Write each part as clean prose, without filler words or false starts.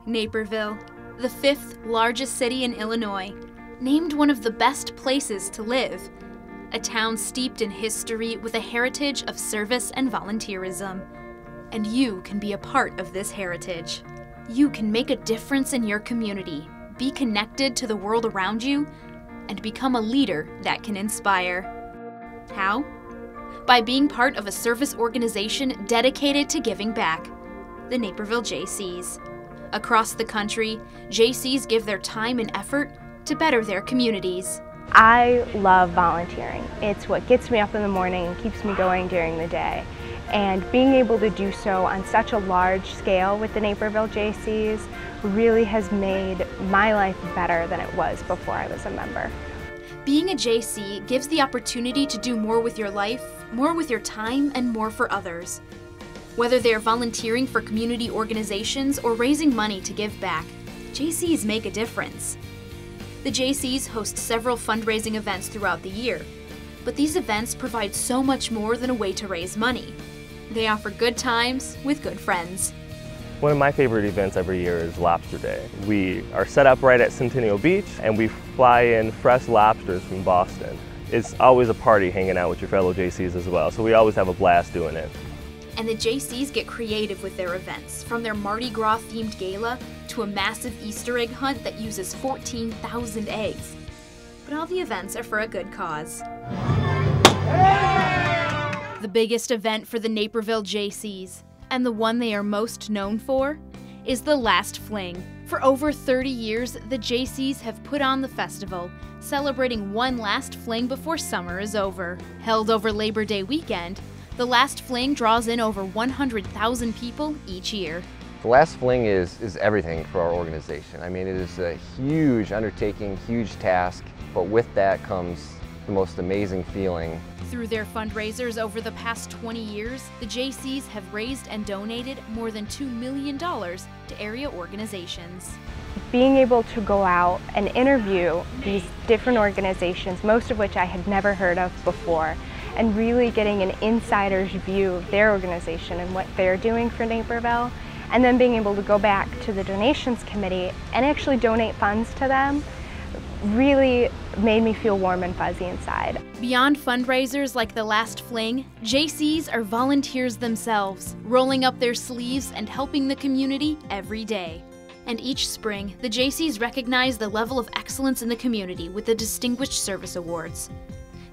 Naperville, the fifth largest city in Illinois, named one of the best places to live. A town steeped in history with a heritage of service and volunteerism. And you can be a part of this heritage. You can make a difference in your community, be connected to the world around you, and become a leader that can inspire. How? By being part of a service organization dedicated to giving back, the Naperville Jaycees. Across the country, Jaycees give their time and effort to better their communities. I love volunteering. It's what gets me up in the morning and keeps me going during the day. And being able to do so on such a large scale with the Naperville Jaycees really has made my life better than it was before I was a member. Being a Jaycee gives the opportunity to do more with your life, more with your time, and more for others. Whether they are volunteering for community organizations or raising money to give back, Jaycees make a difference. The Jaycees host several fundraising events throughout the year, but these events provide so much more than a way to raise money. They offer good times with good friends. One of my favorite events every year is Lobster Day. We are set up right at Centennial Beach and we fly in fresh lobsters from Boston. It's always a party hanging out with your fellow Jaycees as well, so we always have a blast doing it. And the Jaycees get creative with their events, from their Mardi Gras themed gala to a massive Easter egg hunt that uses 14,000 eggs. But all the events are for a good cause. The biggest event for the Naperville Jaycees, and the one they are most known for, is the Last Fling. For over 30 years, the Jaycees have put on the festival, celebrating one last fling before summer is over. Held over Labor Day weekend, the Last Fling draws in over 100,000 people each year. The Last Fling is everything for our organization. I mean, it is a huge undertaking, huge task, but with that comes the most amazing feeling. Through their fundraisers over the past 20 years, the Jaycees have raised and donated more than $2 million to area organizations. Being able to go out and interview these different organizations, most of which I had never heard of before, and really getting an insider's view of their organization and what they're doing for Naperville, and then being able to go back to the donations committee and actually donate funds to them really made me feel warm and fuzzy inside. Beyond fundraisers like the Last Fling, Jaycees are volunteers themselves, rolling up their sleeves and helping the community every day. And each spring, the Jaycees recognize the level of excellence in the community with the Distinguished Service Awards.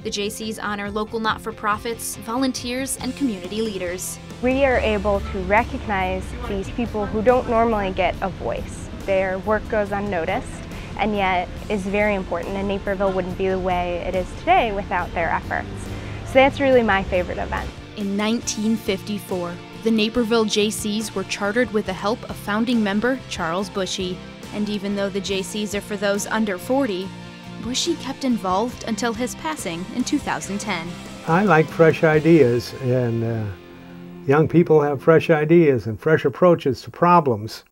The Jaycees honor local not-for-profits, volunteers, and community leaders. We are able to recognize these people who don't normally get a voice. Their work goes unnoticed, and yet is very important, and Naperville wouldn't be the way it is today without their efforts. So that's really my favorite event. In 1954, the Naperville Jaycees were chartered with the help of founding member Charles Bushy. And even though the Jaycees are for those under 40, Bushy kept involved until his passing in 2010. I like fresh ideas, and young people have fresh ideas and fresh approaches to problems.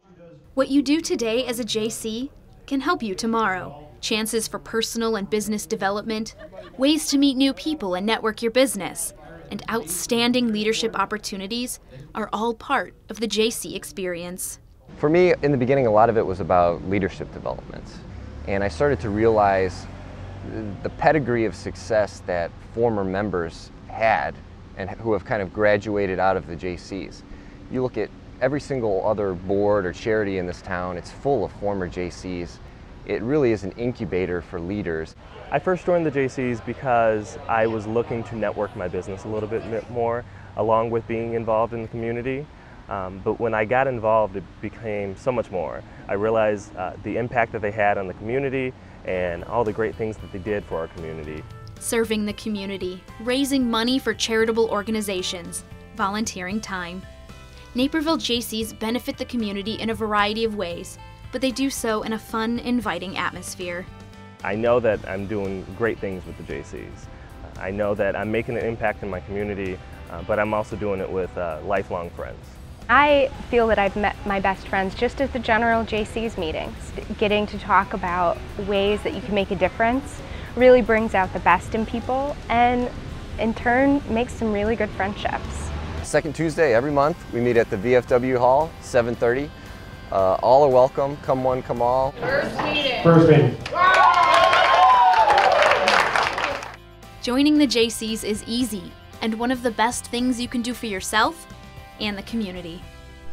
What you do today as a Jaycee can help you tomorrow. Chances for personal and business development, ways to meet new people and network your business, and outstanding leadership opportunities are all part of the Jaycee experience. For me, in the beginning, a lot of it was about leadership development. And I started to realize the pedigree of success that former members had and who have kind of graduated out of the Jaycees. You look at every single other board or charity in this town, it's full of former Jaycees. It really is an incubator for leaders. I first joined the Jaycees because I was looking to network my business a little bit more, along with being involved in the community. But when I got involved, it became so much more. I realized the impact that they had on the community and all the great things that they did for our community. Serving the community, raising money for charitable organizations, volunteering time. Naperville Jaycees benefit the community in a variety of ways, but they do so in a fun, inviting atmosphere. I know that I'm doing great things with the Jaycees. I know that I'm making an impact in my community, but I'm also doing it with lifelong friends. I feel that I've met my best friends just at the general Jaycees meetings. Getting to talk about ways that you can make a difference really brings out the best in people and in turn makes some really good friendships. Second Tuesday every month, we meet at the VFW Hall, 7:30. All are welcome. Come one, come all. First meeting. Joining the Jaycees is easy and one of the best things you can do for yourself and the community.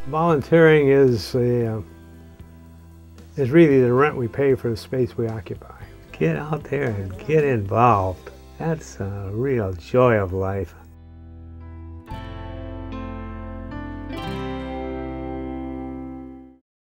Volunteering is really the rent we pay for the space we occupy. Get out there and get involved. That's a real joy of life.